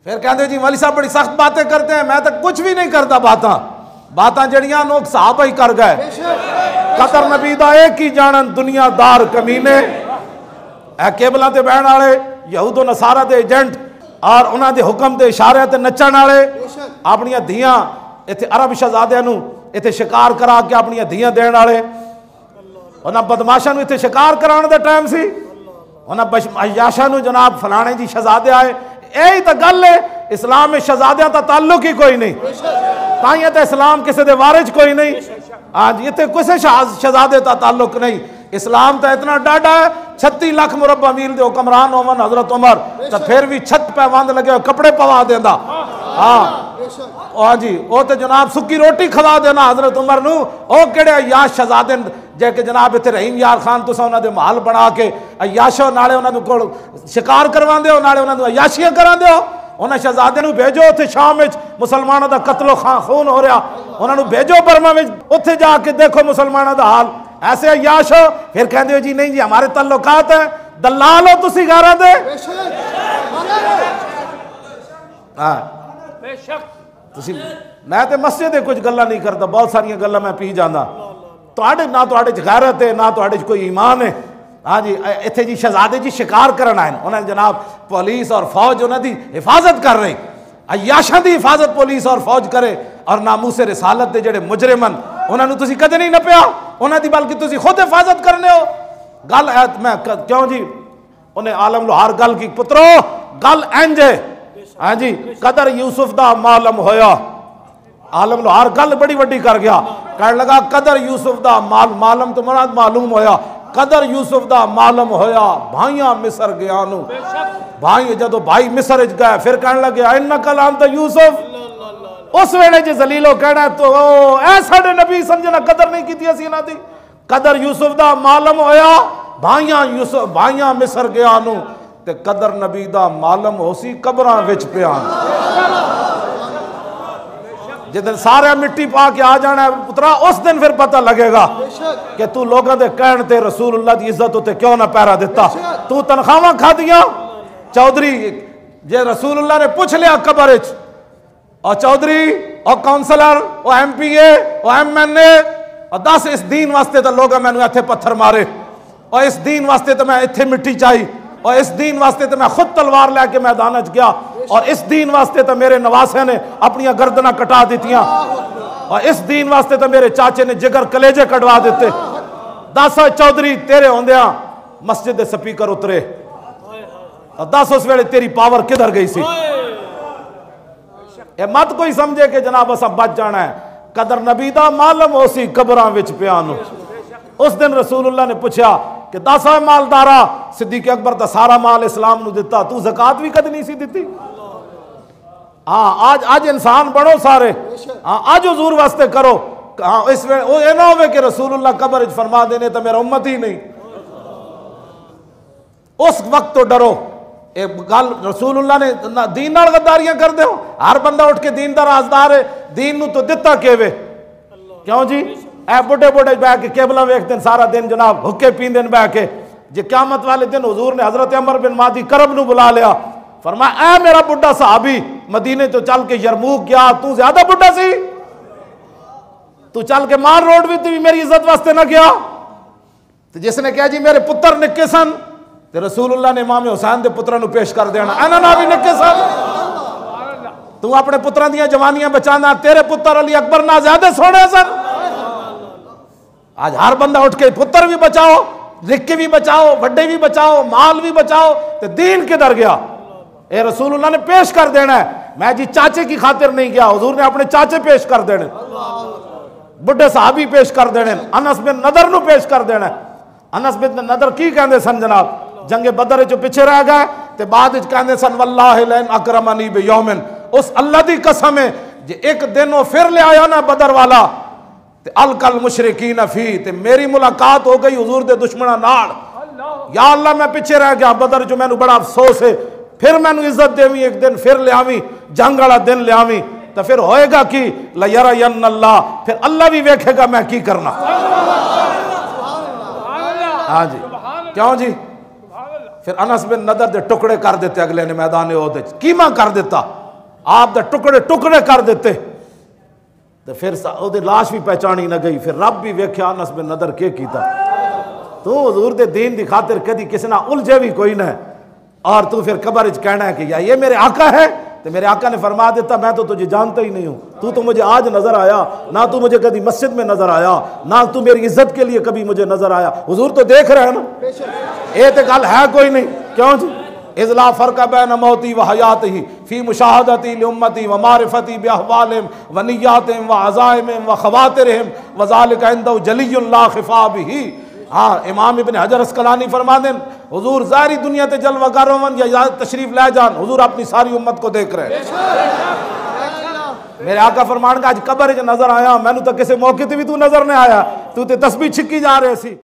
फिर कहते जी मौलवी साहब बड़ी सख्त बातें करते हैं। मैं तो कुछ भी नहीं करता, बातां जड़ियां लोग साहब ही कर गए। कतर नबी दा एक ही जानन दुनियादार कमीने, ए केबलों ते बहन वाले यहूदो नसारा दे एजेंट और उन्होंने हुक्म के इशारे ते नचण वाले, अपनिया धियां इत्थे अरब शहजादियां नूं इत्थे शिकार करा के अपनिया धियां देण वाले, उन्होंने बदमाशां नूं इत्थे शिकार कराने का टाइम सी, उन्होंने अय्याशां नूं जनाब फलाने जी शहजादे आए। यही तो गल है, इस्लाम में शहजादियां का ताल्लुक ही कोई नहीं, ताइयां तो इस्लाम किसी दे वारिस कोई नहीं। हाँ जी, इतने किसी शहजादे का ताल्लुक नहीं। इस्लाम तो इतना डाढ़ा है, 36 लाख मुरब्बा मील के हुक्मरान होवन हजरत उमर, तो फिर भी छत पे वंद लगे कपड़े पवा देंदा। हाँ जी, वो तो जनाब सुक्की रोटी खवा देना हजरत उमर नूं। ओ केड़े अय्याश शहजादे जे कि जनाब इत्थे रहीम यार खान तुसां उन्हां दे महल बना के अय्याशो नाले उन्हां कोल शिकार करवांदे हो, नाले उन्हां नूं अय्याशियां करांदे हो। उन्हें शहजादे नूं भेजो उत्थे शाम विच मुसलमानों का कत्लो खून हो रहा, उन्हां नूं भेजो बर्मा विच, उत्थे जाके देखो मुसलमानों का हाल। ऐसे अय्याश हो फिर कहते हो जी नहीं जी हमारे तल्लुकात है, दलाल हो तुसी गारा दे। मैं तो मस्जिद दे कुछ गल्लां नहीं करता, बहुत सारिया गल्लां मैं पी जाना। तुहाडे ना तुहाडे च गैरत है, ना तुहाडे च कोई ईमान है। हाँ जी, इत्थे जी शहजादे जी शिकार करन आए, उन्हें जनाब पुलिस और फौज उन्होंने हिफाजत कर रही, अय्याशां दी हिफाजत पुलिस और फौज करे, और नामूसे रिसालत दे जेड़े मुजरिमन उन्होंने तुसी कदे नहीं नपिया उन्होंने, बल्कि तुसी खुद हिफाजत करने हो। गल मैं क्यों जी उन्हें आलम लोहार गल की पुत्रो गल इंज है। हाँ जी, कदर यूसुफ दा मालम होया, आलम लोहार गल बड़ी वड्डी कर गया, कहने लगा कदर यूसुफ दा मालम तो मुराद मालूम होया, कदर यूसुफ दा मालम होया भाइयां मिस्र गया नू। भाई जदों भाई मिस्र गए फिर कहने लगे इन्नका लांत यूसुफ, उस वेले जे जलीलो कहना तो ऐ साडे नबी समझना कदर नहीं की असी इन्हां दी। कदर यूसुफ दा मालम होया भाइयां मिस्र गया नू, ते कदर नबी दा मालम होसी कबरां विच पिया। जिस सारे मिट्टी पा के आ जाना पुत्रा, उस दिन फिर पता लगेगा कि तू लोगों के कहने ते रसूलुल्लाह की इज्जत उत्ते क्यों ना पैरा दिता। तू तनख्वाहां खादियां चौधरी, जे रसूलुल्लाह ने पूछ लिया कबर च, और चौधरी और काउंसलर और MPA और MNA और 10 इस दीन वास्ते तो लोग मैंने इत्थे पत्थर मारे, और इस दीन वास्ते तो मैं इत्थे मिट्टी चाहिए, और इस दीन वास्ते तो मैं खुद तलवार लैके मैदान च गया, और इस दीन वास्ते तो मेरे नवासे ने अपनी गर्दना कटा दित्तियां, और इस दीन वास्ते तो मेरे चाचे ने जिगर कलेजे कटवा दिते। 10 चौधरी तेरे होंदिया मस्जिद के स्पीकर उतरे, और 10 उस वेले तेरी पावर किधर गई सी। ये मत कोई समझे कि जनाब असा बच जाना है। कदर नबी दा मालम होसी कबरां विच पिया नू। उस दिन रसूलुल्लाह ने पूछा कि 10 मालदारा, सिद्दीक अकबर दा सारा माल इस्लाम नू दिता, तू ज़कात भी कद नहीं सी दिती। हाँ आज इंसान बनो सारे, हाँ आज हुजूर वास्ते करो। हाँ इस वे वो ये ना होवे कि रसूलुल्लाह कबर फरमा देने तो मेरा उम्मत ही नहीं। उस वक्त तो डरो। एक गल रसूलुल्लाह ने दीन नाल गद्दारियां कर दो, हर बंदा उठ के दीन दा राजदार है, दीन नू तो दिता केवे क्यों जी। ए बुढ़े बुढ़े बह के केबला वेखते सारा दिन जनाब, हुक्के पींदे बह के। जे क़यामत वाले दिन हुजूर ने हजरत अमर बिन मादी करब नू बुला लिया, फरमाया ए मेरा बुढ़ा सहाबी मदीने तो चल के यरमूक गया, तू ज्यादा बुढ़ा सी, तू चल के मार रोड भी मेरी इज्जत वास्ते ना गया। तो जिसने कहा जी मेरे पुत्र निक्के सन, तो रसूलुल्लाह ने इमाम हुसैन के पुत्रों को पेश कर देना, इन्हां ना भी निक्के सन। तू अपने पुत्रों दी जवानियां बचाना, तेरे पुत्र अली अकबर ना ज्यादा सोने सन। आज हर बंदा उठ के पुत्र भी बचाओ, निक्के भी बचाओ, वड्डे भी बचाओ, माल भी बचाओ, तो दीन किधर गया। ए रसूलुल्लाह ने पेश कर देना है। मैं जी चाचे की खातिर नहीं गया, हुजूर ने अपने चाचे पेश कर देने, बुढ़े साहबी पेश कर देने, अनस बिन नदर नू पेश कर देना। अनस बिन नदर की कहते सन जनाब, जंगे बदर चो पिछे रह गए, तो बाद कहते सन वल्लाहि लैन अकरमनी बियौमिन, उस अल्लाह दी कसम है जे एक दिन वो फिर ले आया ना बदर वाला, ते अलकल मुशरिकीन फी, ते मेरी मुलाकात हो गई हुजूर दे दुश्मना नाल। या अल्लाह मैं पिछे रह गया बदर चो, मैनू बड़ा अफसोस है, फिर मैनू इज्जत देवी एक दिन फिर लियावी, जंग वाला दिन लियावी, तो फिर होएगा कि लयरयन्नल्लाह, फिर अल्लाह भी वेखेगा मैं की करना। हाँ जी क्यों जी, फिर अनस बिन नदर दे टुकड़े कर देते अगले ने मैदान ओहद कीमा कर दिता, आप दे टुकड़े टुकड़े कर देते। तो फिर ओहदी लाश भी पहचानी न गई। फिर रब भी वेख्या अनस बिन नदर के कीता, तू हुजूर दे दीन दी खातिर कदी किसी ना उलझे भी कोई ना, और तू फिर कब्र च कहना है कि या ये मेरे आका है। तो मेरे आका ने फरमा देता मैं तो तुझे जानता ही नहीं हूँ, तू तो मुझे आज नजर आया, ना तू मुझे कभी मस्जिद में नजर आया, ना तू मेरी इज्जत के लिए कभी मुझे नजर आया। हुजूर तो देख रहे हैं ना, ये तो गल है कोई नहीं। क्यों जी? इज़ला फ़र्क़ बैन मौती व हयाती फ़ी मुशाहदती लिउम्मती व मारिफती बिअहवालिहिम व निय्यातिहिम व अज़ाइमिहिम व ख़वातिरिहिम व ज़ालिका इंदहु जलियुन ला ख़िफ़ा बिही। हाँ, इमाम इब्न हजर अस्क़लानी फरमा दें, हुजूर ज़ाहिरी दुनिया ते जलवा गारोवन या तशरीफ ले जान, हुजूर अपनी सारी उम्मत को देख रहे हैं। मेरे आका फरमान का आज कब्र च नजर आया, मैनू तो किसी मौके ते भी तू नजर नहीं आया, तू ते तस्बीह छिक्की जा रहे सी।